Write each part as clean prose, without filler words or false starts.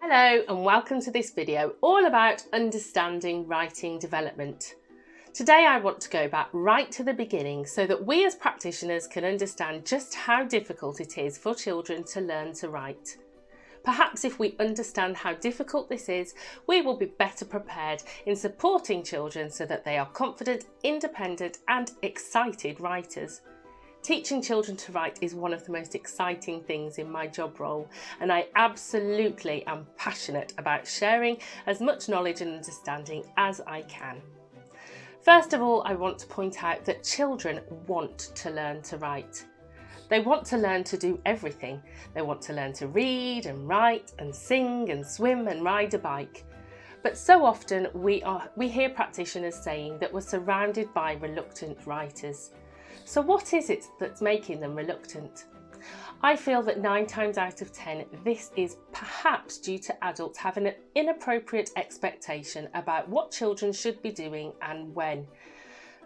Hello and welcome to this video all about understanding writing development. Today I want to go back right to the beginning so that we as practitioners can understand just how difficult it is for children to learn to write. Perhaps if we understand how difficult this is, we will be better prepared in supporting children so that they are confident, independent and excited writers. Teaching children to write is one of the most exciting things in my job role, and I absolutely am passionate about sharing as much knowledge and understanding as I can. First of all, I want to point out that children want to learn to write. They want to learn to do everything. They want to learn to read and write and sing and swim and ride a bike. But so often we hear practitioners saying that we're surrounded by reluctant writers. So what is it that's making them reluctant? I feel that 9 times out of 10 this is perhaps due to adults having an inappropriate expectation about what children should be doing and when.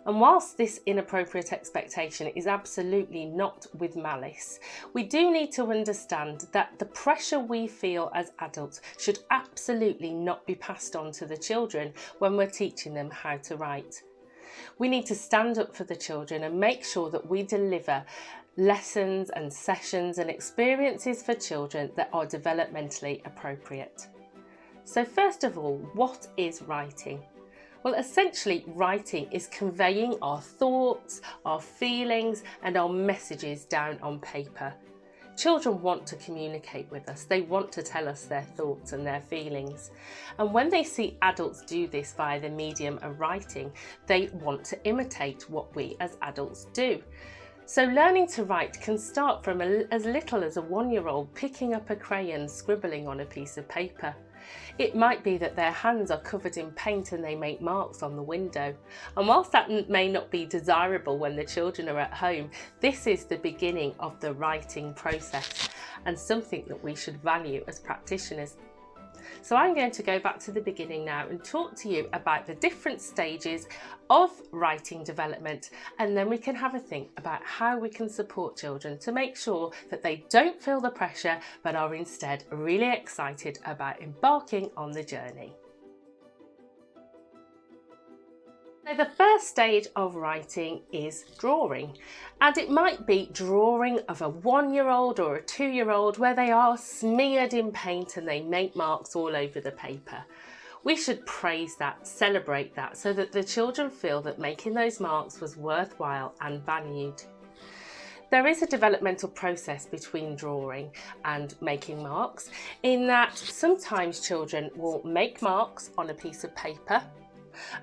And whilst this inappropriate expectation is absolutely not with malice, we do need to understand that the pressure we feel as adults should absolutely not be passed on to the children when we're teaching them how to write. We need to stand up for the children and make sure that we deliver lessons and sessions and experiences for children that are developmentally appropriate. So first of all, what is writing? Well, essentially writing is conveying our thoughts, our feelings and our messages down on paper. Children want to communicate with us. They want to tell us their thoughts and their feelings. And when they see adults do this via the medium of writing, they want to imitate what we as adults do. So learning to write can start from as little as a 1-year-old picking up a crayon, scribbling on a piece of paper. It might be that their hands are covered in paint and they make marks on the window. And whilst that may not be desirable when the children are at home, this is the beginning of the writing process and something that we should value as practitioners. So I'm going to go back to the beginning now and talk to you about the different stages of writing development, and then we can have a think about how we can support children to make sure that they don't feel the pressure but are instead really excited about embarking on the journey. So the first stage of writing is drawing, and it might be drawing of a 1-year-old or a 2-year-old where they are smeared in paint and they make marks all over the paper. We should praise that, celebrate that, so that the children feel that making those marks was worthwhile and valued. There is a developmental process between drawing and making marks, in that sometimes children will make marks on a piece of paper,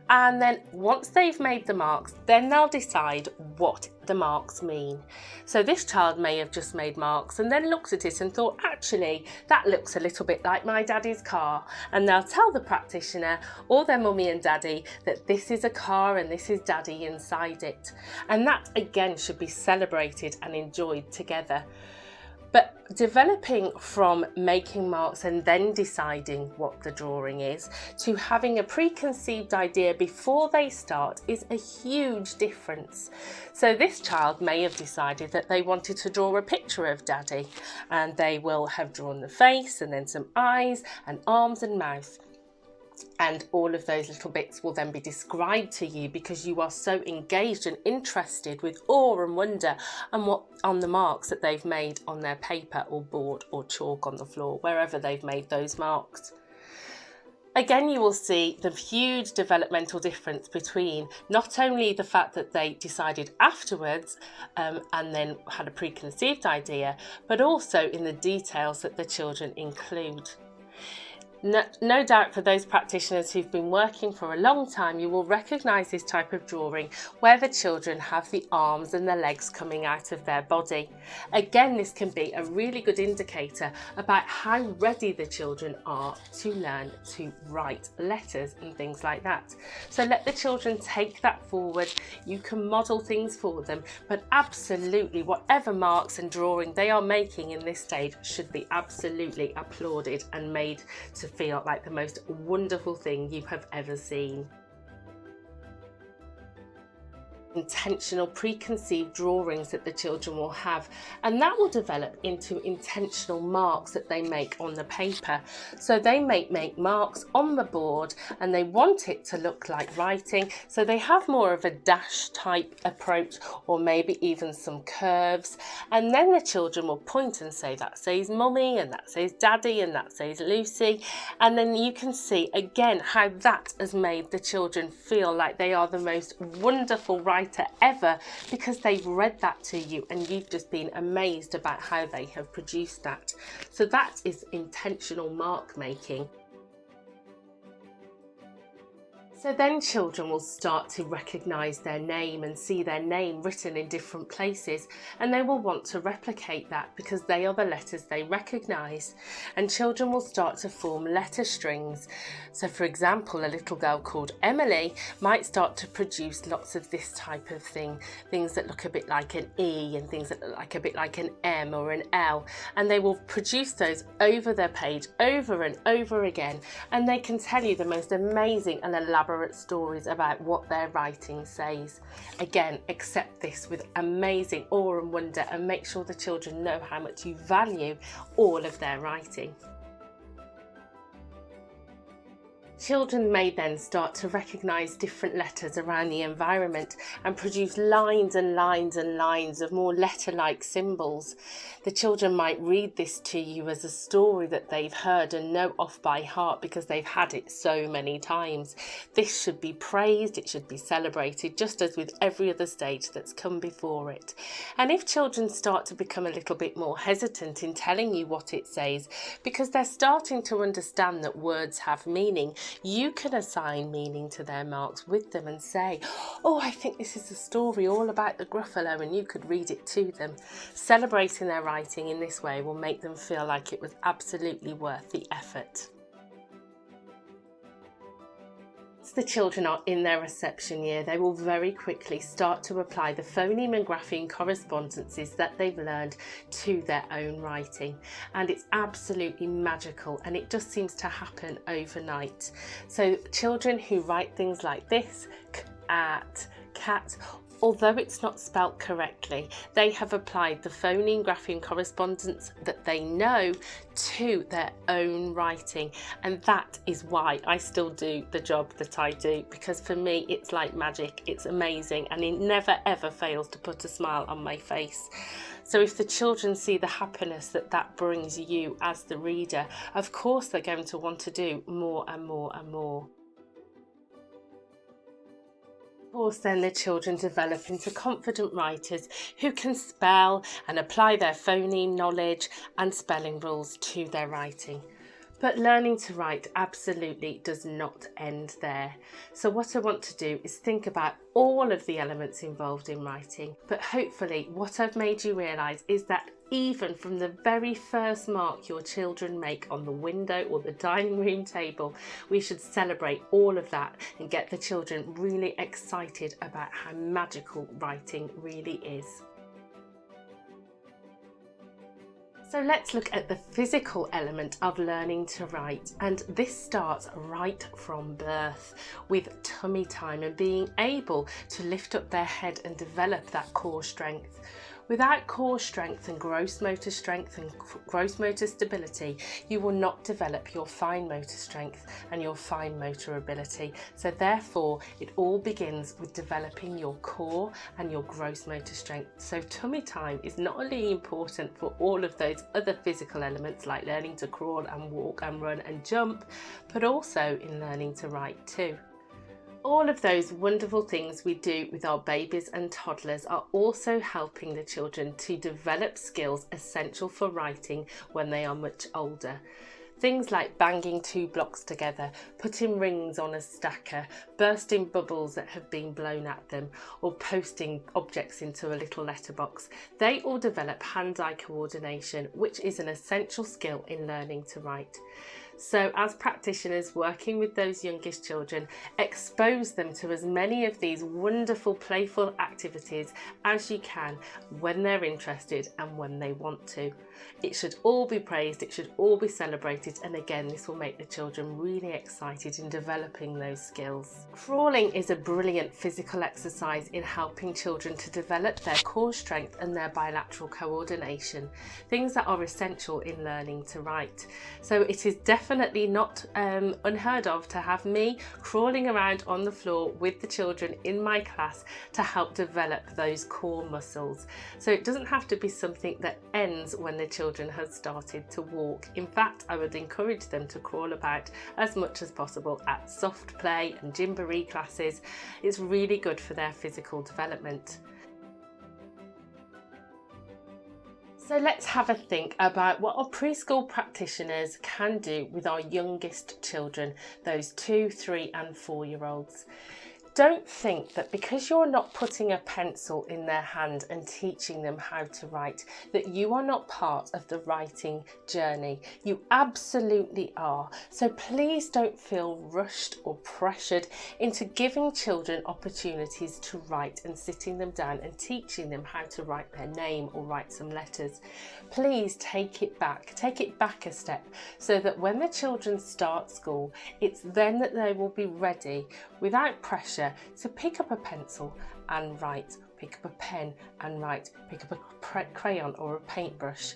and then once they've made the marks, then they'll decide what the marks mean. So this child may have just made marks and then looked at it and thought, actually that looks a little bit like my daddy's car, and they'll tell the practitioner or their mummy and daddy that this is a car and this is daddy inside it, and that again should be celebrated and enjoyed together. But developing from making marks and then deciding what the drawing is to having a preconceived idea before they start is a huge difference. So this child may have decided that they wanted to draw a picture of daddy, and they will have drawn the face and then some eyes and arms and mouth. And all of those little bits will then be described to you because you are so engaged and interested with awe and wonder on the marks that they've made on their paper or board or chalk on the floor, wherever they've made those marks. Again, you will see the huge developmental difference between not only the fact that they decided afterwards and then had a preconceived idea, but also in the details that the children include. No doubt for those practitioners who've been working for a long time, you will recognise this type of drawing where the children have the arms and the legs coming out of their body. Again, this can be a really good indicator about how ready the children are to learn to write letters and things like that. So let the children take that forward. You can model things for them, but absolutely whatever marks and drawing they are making in this stage should be absolutely applauded and made to feel like the most wonderful thing you have ever seen. intentional preconceived drawings that the children will have, and that will develop into intentional marks that they make on the paper. So they make marks on the board and they want it to look like writing, so they have more of a dash type approach, or maybe even some curves, and then the children will point and say that says mummy and that says daddy and that says Lucy, and then you can see again how that has made the children feel like they are the most wonderful writer ever, because they've read that to you and you've just been amazed about how they have produced that. So that is intentional mark making. So then children will start to recognise their name and see their name written in different places, and they will want to replicate that because they are the letters they recognise. And children will start to form letter strings. So for example, a little girl called Emily might start to produce lots of this type of thing, things that look a bit like an E and things that look like a bit like an M or an L, and they will produce those over their page over and over again, and they can tell you the most amazing and elaborate stories about what their writing says. Again, accept this with amazing awe and wonder, and make sure the children know how much you value all of their writing. Children may then start to recognise different letters around the environment and produce lines and lines and lines of more letter-like symbols. The children might read this to you as a story that they've heard and know off by heart because they've had it so many times. This should be praised, it should be celebrated, just as with every other stage that's come before it. And if children start to become a little bit more hesitant in telling you what it says, because they're starting to understand that words have meaning, you can assign meaning to their marks with them and say, oh, I think this is a story all about the Gruffalo, and you could read it to them. Celebrating their writing in this way will make them feel like it was absolutely worth the effort. As the children are in their reception year, they will very quickly start to apply the phoneme and grapheme correspondences that they've learned to their own writing, and it's absolutely magical, and it just seems to happen overnight. So children who write things like this, cat, although it's not spelt correctly, they have applied the phoneme grapheme correspondence that they know to their own writing, and that is why I still do the job that I do, because for me it's like magic, it's amazing, and it never ever fails to put a smile on my face. So if the children see the happiness that that brings you as the reader, of course they're going to want to do more and more and more. Of course, then the children develop into confident writers who can spell and apply their phoneme knowledge and spelling rules to their writing. But learning to write absolutely does not end there. So what I want to do is think about all of the elements involved in writing, but hopefully what I've made you realise is that even from the very first mark your children make on the window or the dining room table, we should celebrate all of that and get the children really excited about how magical writing really is. So let's look at the physical element of learning to write, and this starts right from birth with tummy time and being able to lift up their head and develop that core strength. Without core strength and gross motor stability, you will not develop your fine motor strength and your fine motor ability. So therefore, it all begins with developing your core and your gross motor strength. So tummy time is not only important for all of those other physical elements like learning to crawl and walk and run and jump, but also in learning to write too. All of those wonderful things we do with our babies and toddlers are also helping the children to develop skills essential for writing when they are much older. Things like banging 2 blocks together, putting rings on a stacker, bursting bubbles that have been blown at them, or posting objects into a little letterbox. They all develop hand-eye coordination, which is an essential skill in learning to write. So as practitioners working with those youngest children, expose them to as many of these wonderful playful activities as you can when they're interested and when they want to. It should all be praised, it should all be celebrated, excited, and again this will make the children really excited in developing those skills. Crawling is a brilliant physical exercise in helping children to develop their core strength and their bilateral coordination, things that are essential in learning to write. So it is definitely not unheard of to have me crawling around on the floor with the children in my class to help develop those core muscles. So it doesn't have to be something that ends when the children have started to walk. In fact, I would encourage them to crawl about as much as possible at soft play and gymboree classes. It's really good for their physical development. So let's have a think about what our preschool practitioners can do with our youngest children, those 2, 3 and 4-year-olds. Don't think that because you're not putting a pencil in their hand and teaching them how to write, that you are not part of the writing journey. You absolutely are. So please don't feel rushed or pressured into giving children opportunities to write and sitting them down and teaching them how to write their name or write some letters. Please take it back a step, so that when the children start school, it's then that they will be ready without pressure to pick up a pencil and write, pick up a pen and write, pick up a crayon or a paintbrush.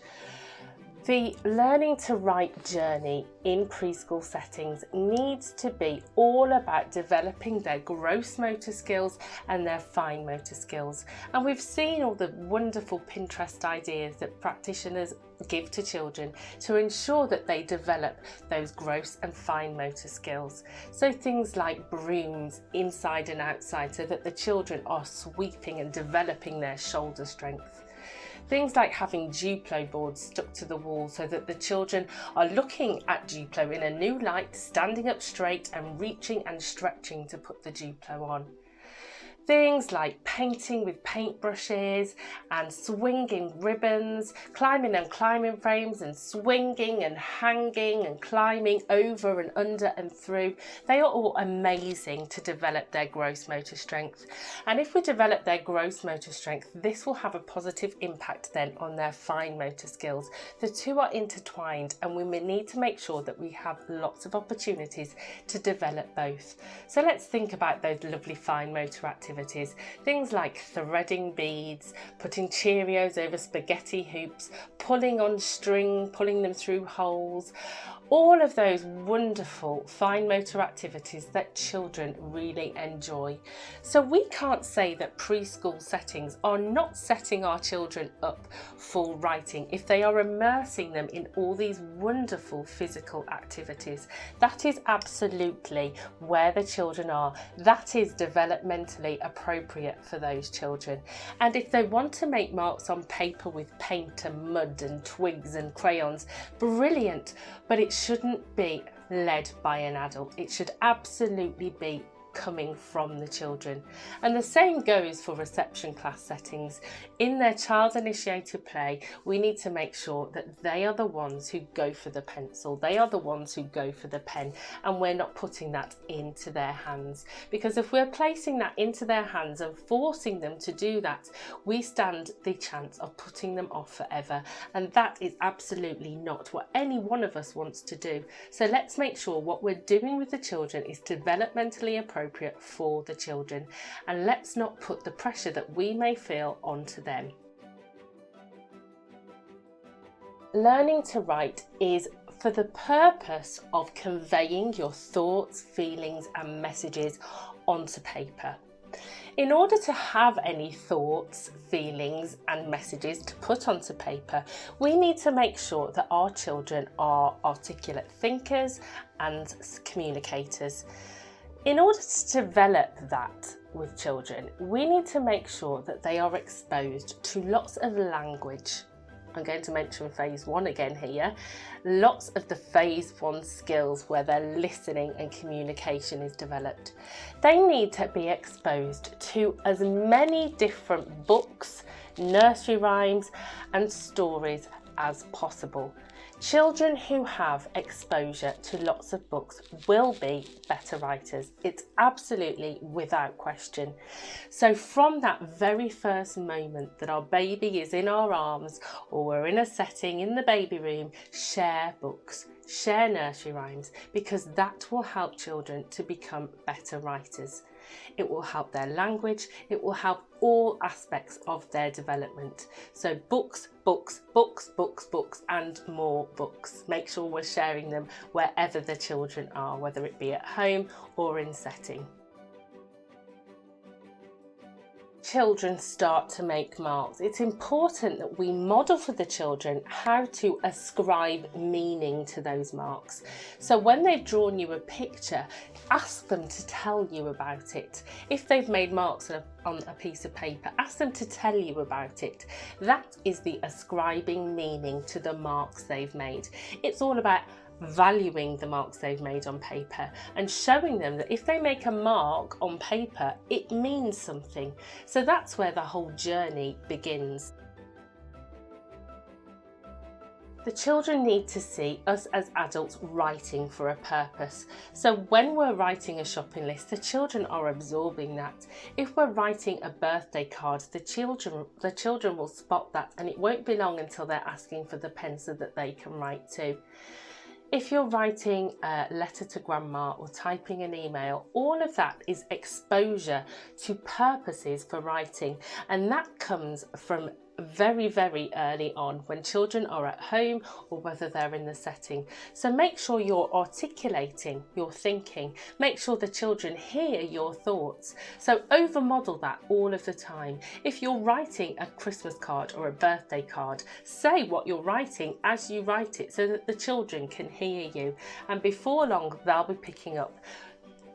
The learning to write journey in preschool settings needs to be all about developing their gross motor skills and their fine motor skills. And we've seen all the wonderful Pinterest ideas that practitioners give to children to ensure that they develop those gross and fine motor skills. So things like brooms inside and outside, so that the children are sweeping and developing their shoulder strength. Things like having Duplo boards stuck to the wall, so that the children are looking at Duplo in a new light, standing up straight and reaching and stretching to put the Duplo on. Things like painting with paintbrushes and swinging ribbons, climbing on climbing frames and swinging and hanging and climbing over and under and through. They are all amazing to develop their gross motor strength. And if we develop their gross motor strength, this will have a positive impact then on their fine motor skills. The two are intertwined, and we may need to make sure that we have lots of opportunities to develop both. So let's think about those lovely fine motor activities. Things like threading beads, putting Cheerios over spaghetti hoops, pulling on string, pulling them through holes. All of those wonderful fine motor activities that children really enjoy. So we can't say that preschool settings are not setting our children up for writing if they are immersing them in all these wonderful physical activities. That is absolutely where the children are. That is developmentally appropriate for those children. And if they want to make marks on paper with paint and mud and twigs and crayons, brilliant, but it shouldn't be led by an adult. It should absolutely be coming from the children. And the same goes for reception class settings. In their child initiated play, we need to make sure that they are the ones who go for the pencil, they are the ones who go for the pen, and we're not putting that into their hands. Because if we're placing that into their hands and forcing them to do that, we stand the chance of putting them off forever, and that is absolutely not what any one of us wants to do. So let's make sure what we're doing with the children is developmentally appropriate for the children, and let's not put the pressure that we may feel onto them. Learning to write is for the purpose of conveying your thoughts, feelings and messages onto paper. In order to have any thoughts, feelings and messages to put onto paper, we need to make sure that our children are articulate thinkers and communicators. In order to develop that with children, we need to make sure that they are exposed to lots of language. I'm going to mention phase 1 again here. Lots of the phase 1 skills where their listening and communication is developed. They need to be exposed to as many different books, nursery rhymes and stories as possible. Children who have exposure to lots of books will be better writers. It's absolutely without question. So from that very first moment that our baby is in our arms or we're in a setting in the baby room, share books, share nursery rhymes, because that will help children to become better writers. It will help their language, it will help all aspects of their development. So books, books, books, books, books, and more books. Make sure we're sharing them wherever the children are, whether it be at home or in setting. Children start to make marks. It's important that we model for the children how to ascribe meaning to those marks. So when they've drawn you a picture, ask them to tell you about it. If they've made marks on a piece of paper, ask them to tell you about it. That is the ascribing meaning to the marks they've made. It's all about valuing the marks they've made on paper and showing them that if they make a mark on paper, it means something. So that's where the whole journey begins. The children need to see us as adults writing for a purpose. So when we're writing a shopping list, the children are absorbing that. If we're writing a birthday card, the children will spot that, and it won't be long until they're asking for the pencil that they can write to. If you're writing a letter to grandma or typing an email, all of that is exposure to purposes for writing, and that comes from very, very early on when children are at home or whether they're in the setting. So make sure you're articulating your thinking. Make sure the children hear your thoughts. So over model that all of the time. If you're writing a Christmas card or a birthday card, say what you're writing as you write it so that the children can hear you. And before long, they'll be picking up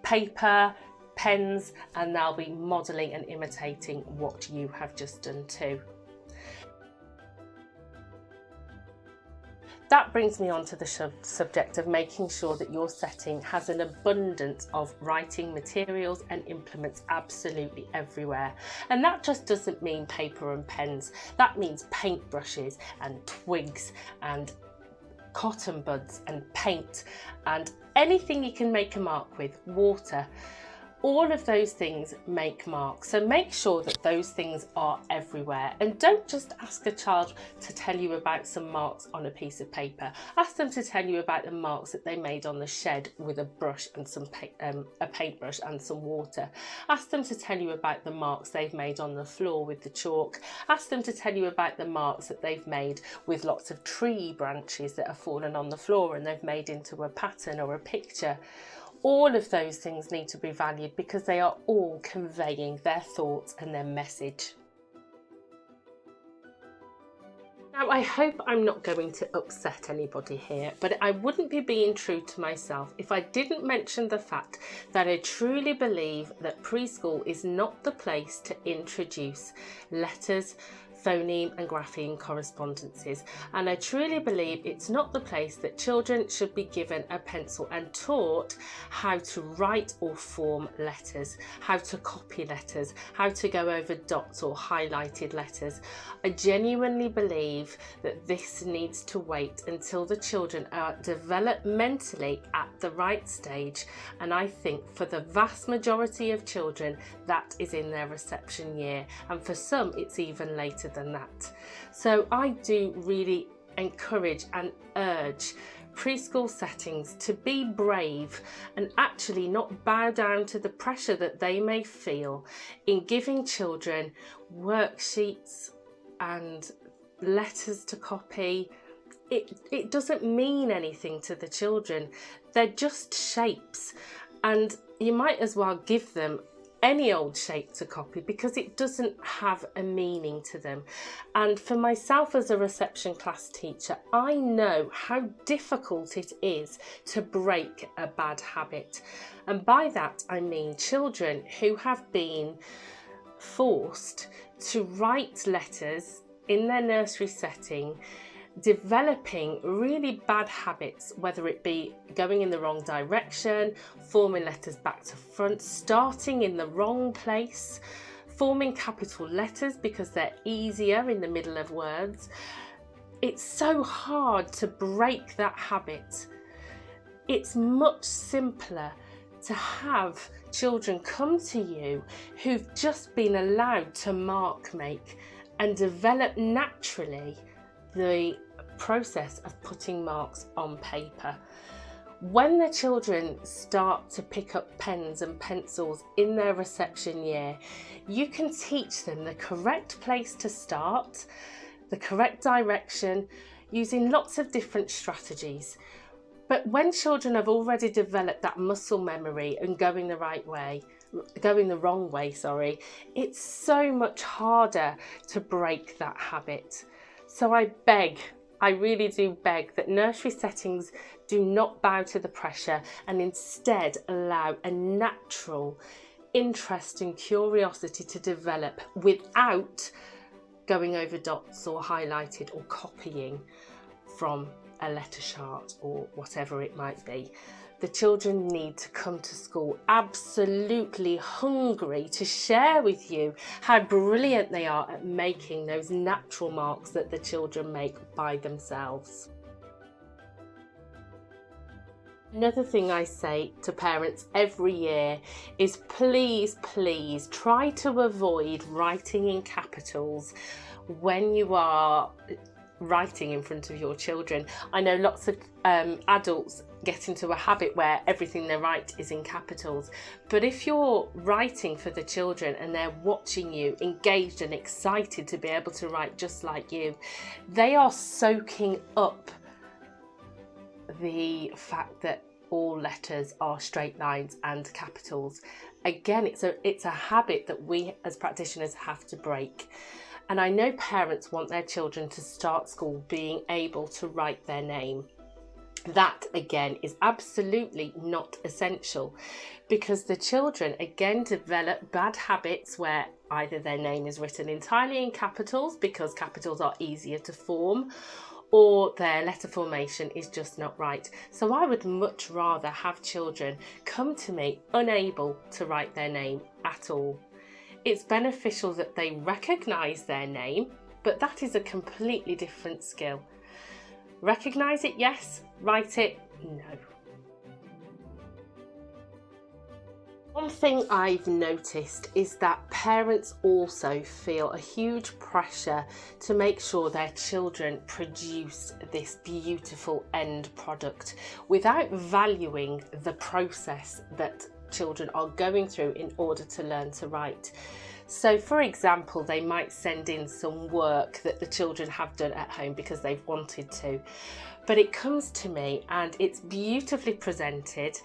paper, pens, and they'll be modelling and imitating what you have just done too. That brings me on to the subject of making sure that your setting has an abundance of writing materials and implements absolutely everywhere. And that just doesn't mean paper and pens. That means paintbrushes and twigs and cotton buds and paint and anything you can make a mark with, water. All of those things make marks, so make sure that those things are everywhere, and don't just ask a child to tell you about some marks on a piece of paper. Ask them to tell you about the marks that they made on the shed with a brush and a paintbrush and some water. Ask them to tell you about the marks they've made on the floor with the chalk. Ask them to tell you about the marks that they've made with lots of tree branches that have fallen on the floor and they've made into a pattern or a picture. All of those things need to be valued because they are all conveying their thoughts and their message. Now, I hope I'm not going to upset anybody here, but I wouldn't be being true to myself if I didn't mention the fact that I truly believe that preschool is not the place to introduce letters, phoneme and grapheme correspondences, and I truly believe it's not the place that children should be given a pencil and taught how to write or form letters, how to copy letters, how to go over dots or highlighted letters. I genuinely believe that this needs to wait until the children are developmentally at the right stage, and I think for the vast majority of children that is in their reception year, and for some it's even later than that. So I do really encourage and urge preschool settings to be brave and actually not bow down to the pressure that they may feel in giving children worksheets and letters to copy. It doesn't mean anything to the children. They're just shapes, and you might as well give them any old shape to copy because it doesn't have a meaning to them. And for myself as a reception class teacher, I know how difficult it is to break a bad habit. And by that I mean children who have been forced to write letters in their nursery setting, developing really bad habits, whether it be going in the wrong direction, forming letters back to front, starting in the wrong place, forming capital letters because they're easier in the middle of words, It's so hard to break that habit. It's much simpler to have children come to you who've just been allowed to mark make and develop naturally the process of putting marks on paper. When the children start to pick up pens and pencils in their reception year, you can teach them the correct place to start, the correct direction, using lots of different strategies. But when children have already developed that muscle memory and going the wrong way, it's so much harder to break that habit. So I really do beg that nursery settings do not bow to the pressure and instead allow a natural interest and curiosity to develop without going over dots or highlighted or copying from a letter chart or whatever it might be. The children need to come to school absolutely hungry to share with you how brilliant they are at making those natural marks that the children make by themselves. Another thing I say to parents every year is please try to avoid writing in capitals when you are writing in front of your children. I know lots of adults get into a habit where everything they write is in capitals, but if you're writing for the children and they're watching you engaged and excited to be able to write just like you, they are soaking up the fact that all letters are straight lines and capitals. Again, it's a habit that we as practitioners have to break. And I know parents want their children to start school being able to write their name. That again is absolutely not essential, because the children again develop bad habits where either their name is written entirely in capitals because capitals are easier to form, or their letter formation is just not right. So I would much rather have children come to me unable to write their name at all. It's beneficial that they recognise their name, but that is a completely different skill. Recognise it, yes. Write it, no. One thing I've noticed is that parents also feel a huge pressure to make sure their children produce this beautiful end product without valuing the process that children are going through in order to learn to write. So for example, they might send in some work that the children have done at home because they've wanted to, but it comes to me and it's beautifully presented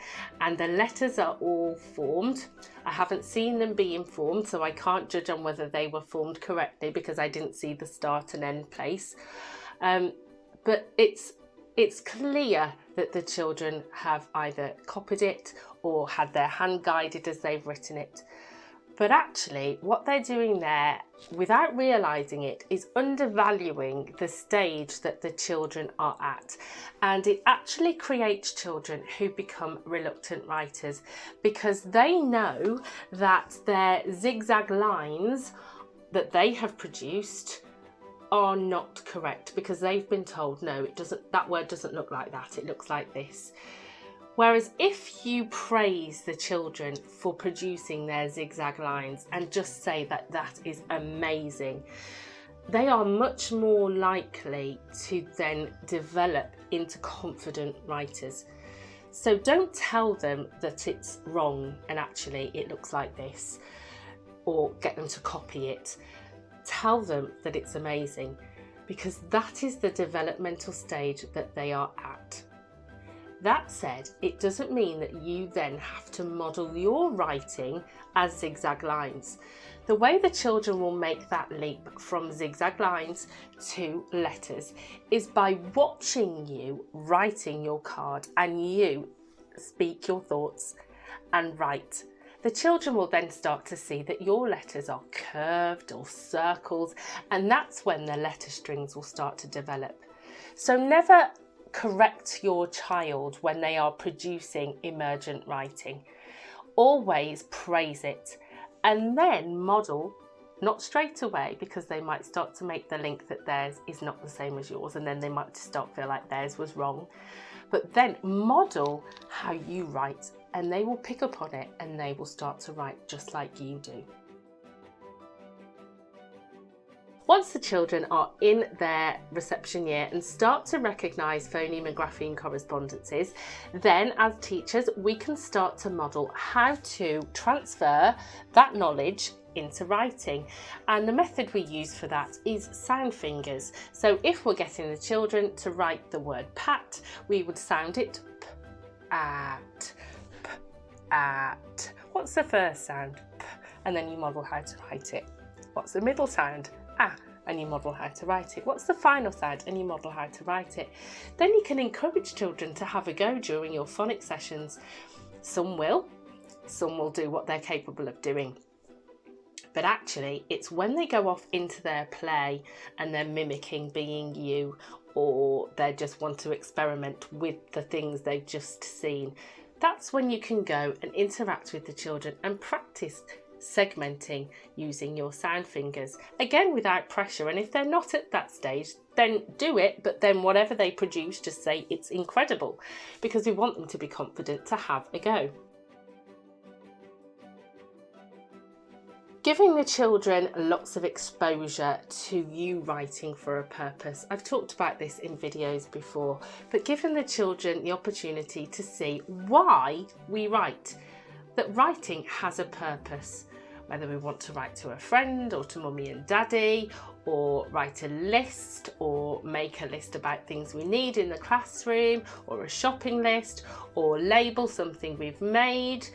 and the letters are all formed. I haven't seen them being formed, so I can't judge on whether they were formed correctly because I didn't see the start and end place. But it's clear that the children have either copied it or had their hand guided as they've written it. But actually what they're doing there, without realising it, is undervaluing the stage that the children are at. And it actually creates children who become reluctant writers because they know that their zigzag lines that they have produced are not correct because they've been told, no, that word doesn't look like that, it looks like this. Whereas if you praise the children for producing their zigzag lines and just say that that is amazing, they are much more likely to then develop into confident writers. So don't tell them that it's wrong and actually it looks like this, or get them to copy it. Tell them that it's amazing, because that is the developmental stage that they are at. That said, it doesn't mean that you then have to model your writing as zigzag lines. The way the children will make that leap from zigzag lines to letters is by watching you writing your card and you speak your thoughts and write. The children will then start to see that your letters are curved or circles, and that's when the letter strings will start to develop. So never correct your child when they are producing emergent writing. Always praise it and then model Not straight away, because they might start to make the link that theirs is not the same as yours, and then they might start to feel like theirs was wrong. But then model how you write, and they will pick up on it and they will start to write just like you do. Once the children are in their reception year and start to recognise phoneme and grapheme correspondences, then as teachers we can start to model how to transfer that knowledge into writing, and the method we use for that is sound fingers. So if we're getting the children to write the word pat, we would sound it p, at, p, at. What's the first sound? P, and then you model how to write it. What's the middle sound? Ah, and you model how to write it. What's the final sound? And you model how to write it. Then you can encourage children to have a go during your phonics sessions. Some will do what they're capable of doing. But actually, it's when they go off into their play and they're mimicking being you, or they just want to experiment with the things they've just seen. That's when you can go and interact with the children and practice segmenting using your sound fingers, again without pressure. And if they're not at that stage, then do it, but then whatever they produce, just say it's incredible, because we want them to be confident to have a go. Giving the children lots of exposure to you writing for a purpose. I've talked about this in videos before, but giving the children the opportunity to see why we write, that writing has a purpose. Whether we want to write to a friend or to mummy and daddy, or write a list, or make a list about things we need in the classroom, or a shopping list, or label something we've made.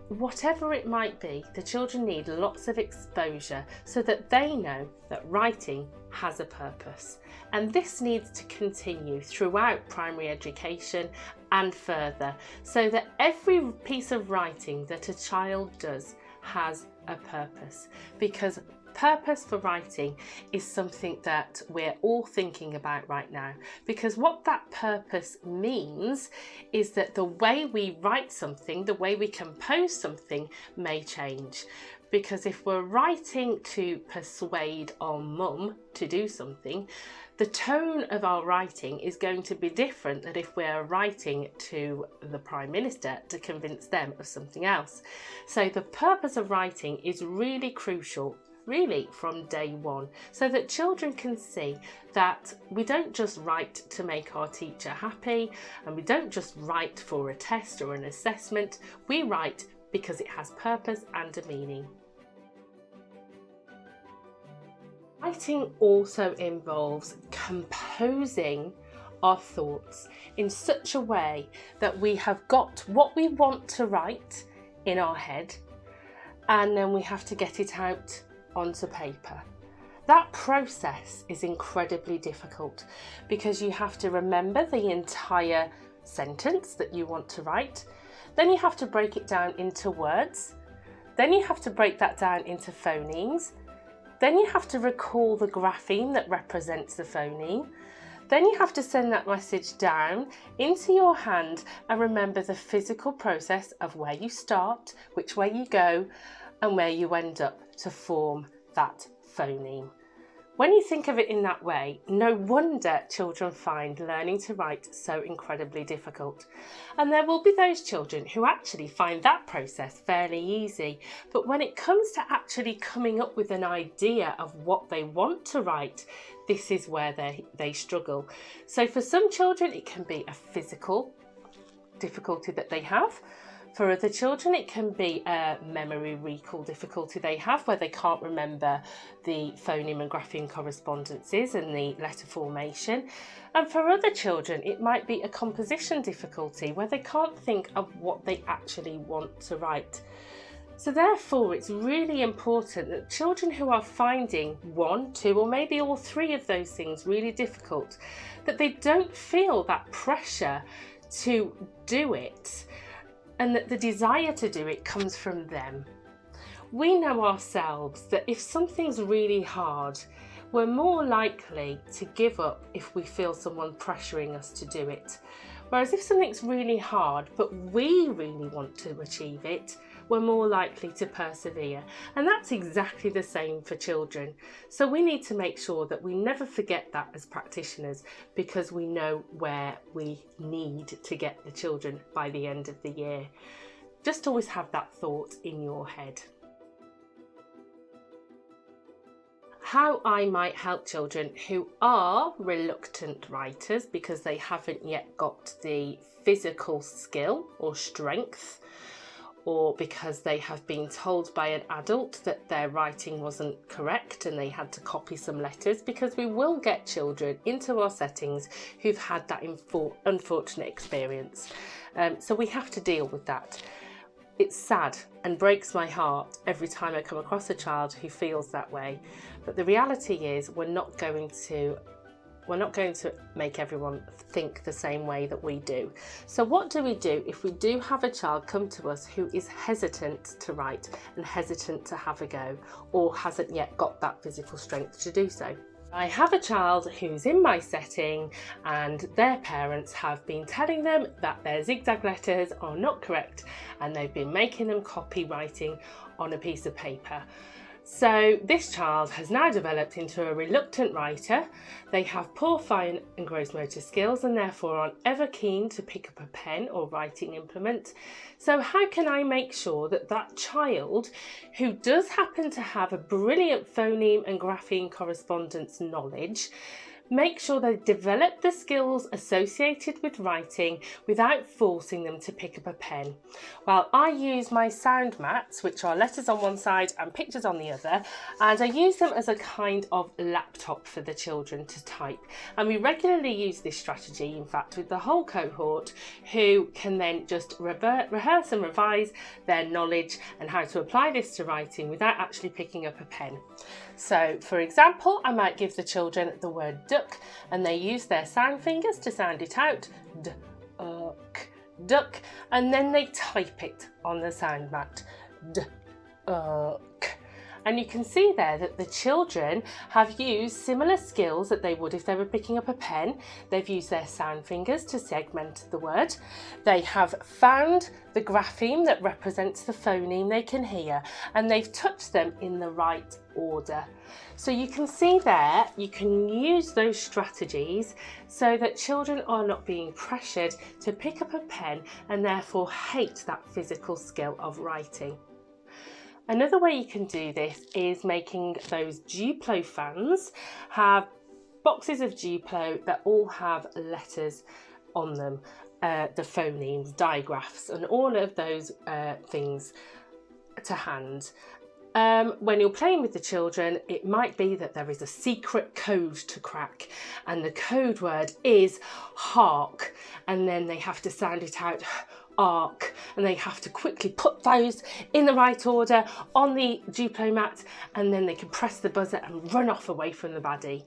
Whatever it might be, the children need lots of exposure so that they know that writing has a purpose. And this needs to continue throughout primary education and further, so that every piece of writing that a child does has a purpose, because purpose for writing is something that we're all thinking about right now, because what that purpose means is that the way we write something, the way we compose something may change. Because if we're writing to persuade our mum to do something, the tone of our writing is going to be different than if we're writing to the Prime Minister to convince them of something else. So the purpose of writing is really crucial, really from day one, so that children can see that we don't just write to make our teacher happy, and we don't just write for a test or an assessment. We write because it has purpose and a meaning. Writing also involves composing our thoughts in such a way that we have got what we want to write in our head, and then we have to get it out onto paper. That process is incredibly difficult, because you have to remember the entire sentence that you want to write, then you have to break it down into words, then you have to break that down into phonemes, then you have to recall the grapheme that represents the phoneme, then you have to send that message down into your hand and remember the physical process of where you start, which way you go, and where you end up to form that phoneme. When you think of it in that way, no wonder children find learning to write so incredibly difficult. And there will be those children who actually find that process fairly easy. But when it comes to actually coming up with an idea of what they want to write, this is where they struggle. So for some children, it can be a physical difficulty that they have. For other children, it can be a memory recall difficulty they have, where they can't remember the phoneme and grapheme correspondences and the letter formation. And for other children, it might be a composition difficulty, where they can't think of what they actually want to write. So therefore, it's really important that children who are finding one, two, or maybe all three of those things really difficult, that they don't feel that pressure to do it, and that the desire to do it comes from them. We know ourselves that if something's really hard, we're more likely to give up if we feel someone pressuring us to do it. Whereas if something's really hard, but we really want to achieve it, we're more likely to persevere. And that's exactly the same for children. So we need to make sure that we never forget that as practitioners, because we know where we need to get the children by the end of the year. Just always have that thought in your head. How I might help children who are reluctant writers because they haven't yet got the physical skill or strength, or because they have been told by an adult that their writing wasn't correct and they had to copy some letters, because we will get children into our settings who've had that unfortunate experience. So we have to deal with that. It's sad and breaks my heart every time I come across a child who feels that way. But the reality is we're not going to make everyone think the same way that we do. So what do we do if we do have a child come to us who is hesitant to write and hesitant to have a go, or hasn't yet got that physical strength to do so? I have a child who's in my setting and their parents have been telling them that their zigzag letters are not correct, and they've been making them copy writing on a piece of paper. So this child has now developed into a reluctant writer. They have poor fine and gross motor skills and therefore aren't ever keen to pick up a pen or writing implement. So how can I make sure that that child, who does happen to have a brilliant phoneme and grapheme correspondence knowledge, make sure they develop the skills associated with writing without forcing them to pick up a pen? Well, I use my sound mats, which are letters on one side and pictures on the other, and I use them as a kind of laptop for the children to type. And we regularly use this strategy, in fact, with the whole cohort, who can then just rehearse and revise their knowledge and how to apply this to writing without actually picking up a pen. So, for example, I might give the children the word duck, and they use their sound fingers to sound it out, duck, and then they type it on the sound mat, and you can see there that the children have used similar skills that they would if they were picking up a pen. They've used their sound fingers to segment the word. They have found the grapheme that represents the phoneme they can hear, and they've touched them in the right order. So you can see there, you can use those strategies so that children are not being pressured to pick up a pen and therefore hate that physical skill of writing. Another way you can do this is making those Duplo fans have boxes of Duplo that all have letters on them, the phonemes, digraphs, and all of those things to hand. When you're playing with the children, it might be that there is a secret code to crack, and the code word is hark, and then they have to sound it out, arc, and they have to quickly put those in the right order on the Duplo mat, and then they can press the buzzer and run off away from the baddie.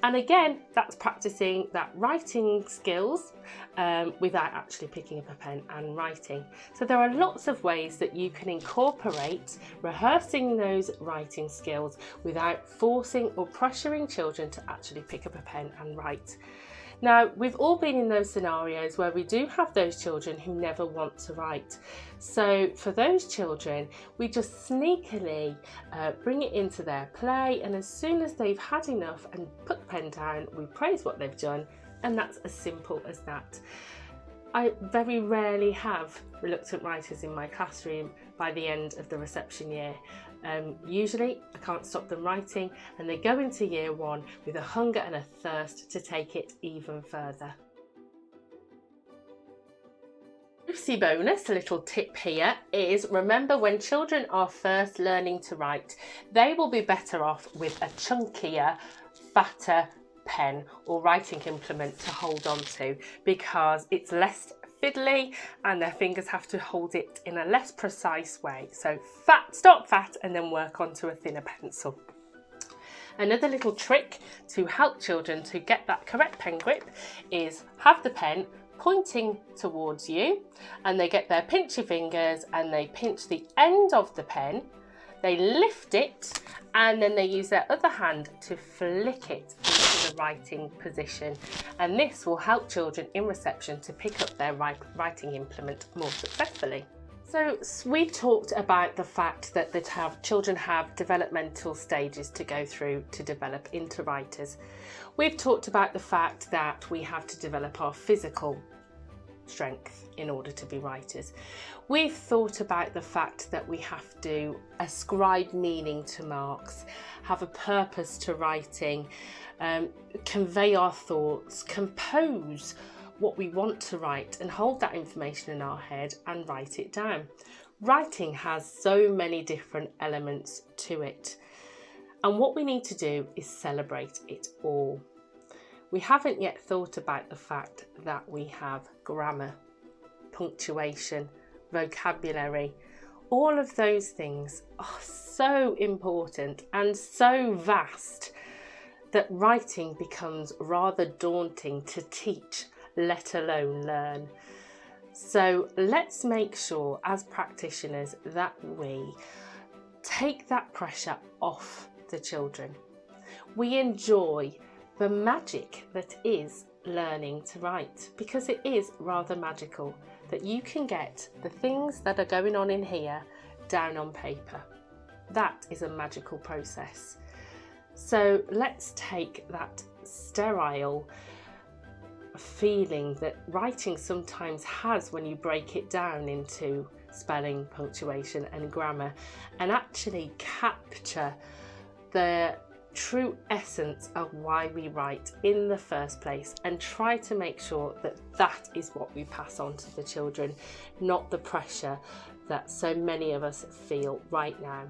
And again, that's practicing that writing skills without actually picking up a pen and writing. So there are lots of ways that you can incorporate rehearsing those writing skills without forcing or pressuring children to actually pick up a pen and write. Now, we've all been in those scenarios where we do have those children who never want to write. So for those children, we just sneakily bring it into their play, and as soon as they've had enough and put the pen down, we praise what they've done, and that's as simple as that. I very rarely have reluctant writers in my classroom by the end of the reception year. Usually I can't stop them writing, and they go into year one with a hunger and a thirst to take it even further. Juicy bonus, a little tip here is, remember, when children are first learning to write, they will be better off with a chunkier, fatter pen or writing implement to hold on to, because it's less fiddly and their fingers have to hold it in a less precise way. So start fat and then work onto a thinner pencil. Another little trick to help children to get that correct pen grip is have the pen pointing towards you, and they get their pinchy fingers and they pinch the end of the pen, they lift it, and then they use their other hand to flick it into the writing position. And this will help children in reception to pick up their writing implement more successfully. So we've talked about the fact that children have developmental stages to go through to develop into writers. We've talked about the fact that we have to develop our physical strength in order to be writers. We've thought about the fact that we have to ascribe meaning to marks, have a purpose to writing, convey our thoughts, compose what we want to write and hold that information in our head and write it down. Writing has so many different elements to it, and what we need to do is celebrate it all. We haven't yet thought about the fact that we have grammar, punctuation, vocabulary. All of those things are so important and so vast that writing becomes rather daunting to teach, let alone learn. So let's make sure as practitioners that we take that pressure off the children. We enjoy the magic that is learning to write, because it is rather magical that you can get the things that are going on in here down on paper. That is a magical process. So let's take that sterile feeling that writing sometimes has when you break it down into spelling, punctuation and grammar, and actually capture the true essence of why we write in the first place, and try to make sure that that is what we pass on to the children, not the pressure that so many of us feel right now.